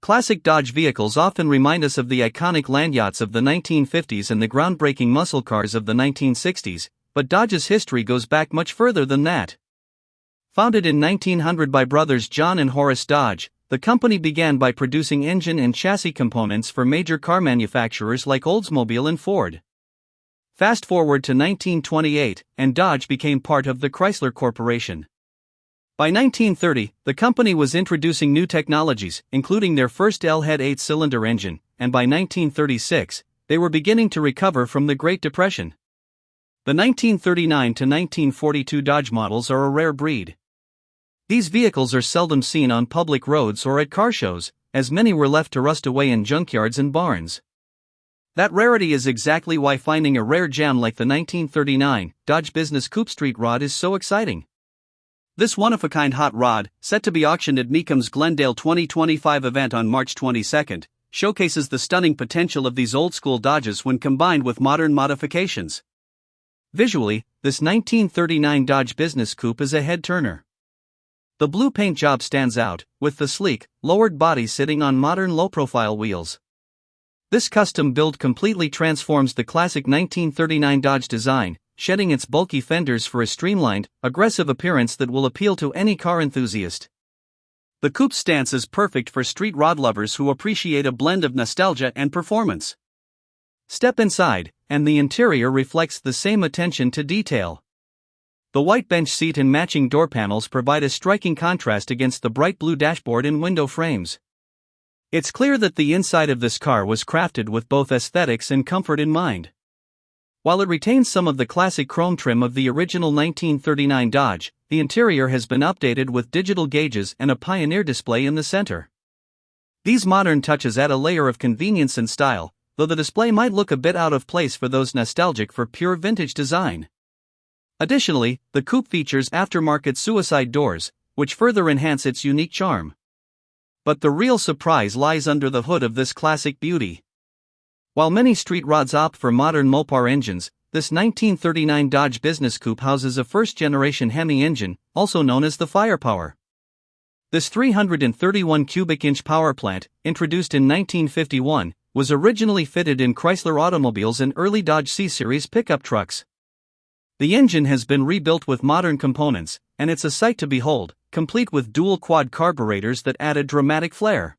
Classic Dodge vehicles often remind us of the iconic land yachts of the 1950s and the groundbreaking muscle cars of the 1960s, but Dodge's history goes back much further than that. Founded in 1900 by brothers John and Horace Dodge, the company began by producing engine and chassis components for major car manufacturers like Oldsmobile and Ford. Fast forward to 1928, and Dodge became part of the Chrysler Corporation. By 1930, the company was introducing new technologies, including their first L-head 8-cylinder engine, and by 1936, they were beginning to recover from the Great Depression. The 1939 to 1942 Dodge models are a rare breed. These vehicles are seldom seen on public roads or at car shows, as many were left to rust away in junkyards and barns. That rarity is exactly why finding a rare gem like the 1939 Dodge Business Coupe street rod is so exciting. This one-of-a-kind hot rod, set to be auctioned at Mecum's Glendale 2025 event on March 22, showcases the stunning potential of these old-school Dodges when combined with modern modifications. Visually, this 1939 Dodge Business Coupe is a head-turner. The blue paint job stands out, with the sleek, lowered body sitting on modern low-profile wheels. This custom build completely transforms the classic 1939 Dodge design, shedding its bulky fenders for a streamlined, aggressive appearance that will appeal to any car enthusiast. The coupe's stance is perfect for street rod lovers who appreciate a blend of nostalgia and performance. Step inside, and the interior reflects the same attention to detail. The white bench seat and matching door panels provide a striking contrast against the bright blue dashboard and window frames. It's clear that the inside of this car was crafted with both aesthetics and comfort in mind. While it retains some of the classic chrome trim of the original 1939 Dodge, the interior has been updated with digital gauges and a Pioneer display in the center. These modern touches add a layer of convenience and style, though the display might look a bit out of place for those nostalgic for pure vintage design. Additionally, the coupe features aftermarket suicide doors, which further enhance its unique charm. But the real surprise lies under the hood of this classic beauty. While many street rods opt for modern Mopar engines, this 1939 Dodge Business Coupe houses a first-generation Hemi engine, also known as the Firepower. This 331 cubic inch power plant, introduced in 1951, was originally fitted in Chrysler automobiles and early Dodge C-Series pickup trucks. The engine has been rebuilt with modern components, and it's a sight to behold, complete with dual quad carburetors that add a dramatic flair.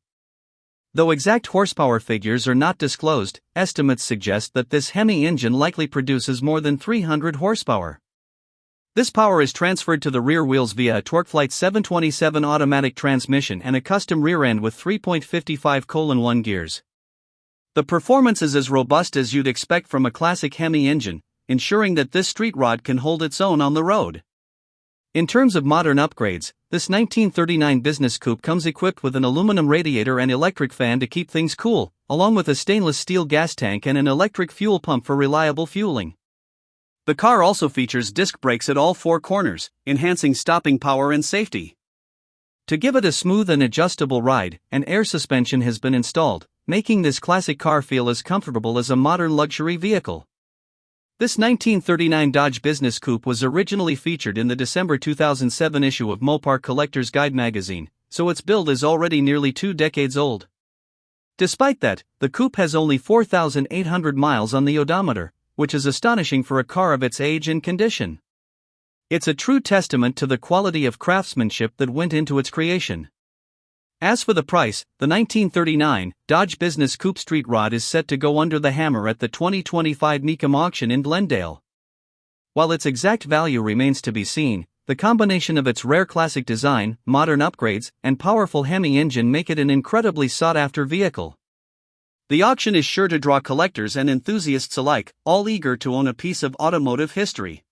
Though exact horsepower figures are not disclosed, estimates suggest that this Hemi engine likely produces more than 300 horsepower. This power is transferred to the rear wheels via a TorqueFlite 727 automatic transmission and a custom rear end with 3.55:1 gears. The performance is as robust as you'd expect from a classic Hemi engine, ensuring that this street rod can hold its own on the road. In terms of modern upgrades, this 1939 Business Coupe comes equipped with an aluminum radiator and electric fan to keep things cool, along with a stainless steel gas tank and an electric fuel pump for reliable fueling. The car also features disc brakes at all four corners, enhancing stopping power and safety. To give it a smooth and adjustable ride, an air suspension has been installed, making this classic car feel as comfortable as a modern luxury vehicle. This 1939 Dodge Business Coupe was originally featured in the December 2007 issue of Mopar Collector's Guide magazine, so its build is already nearly 2 decades old. Despite that, the coupe has only 4,800 miles on the odometer, which is astonishing for a car of its age and condition. It's a true testament to the quality of craftsmanship that went into its creation. As for the price, the 1939 Dodge Business Coupe street rod is set to go under the hammer at the 2025 Mecum auction in Glendale. While its exact value remains to be seen, the combination of its rare classic design, modern upgrades, and powerful Hemi engine make it an incredibly sought-after vehicle. The auction is sure to draw collectors and enthusiasts alike, all eager to own a piece of automotive history.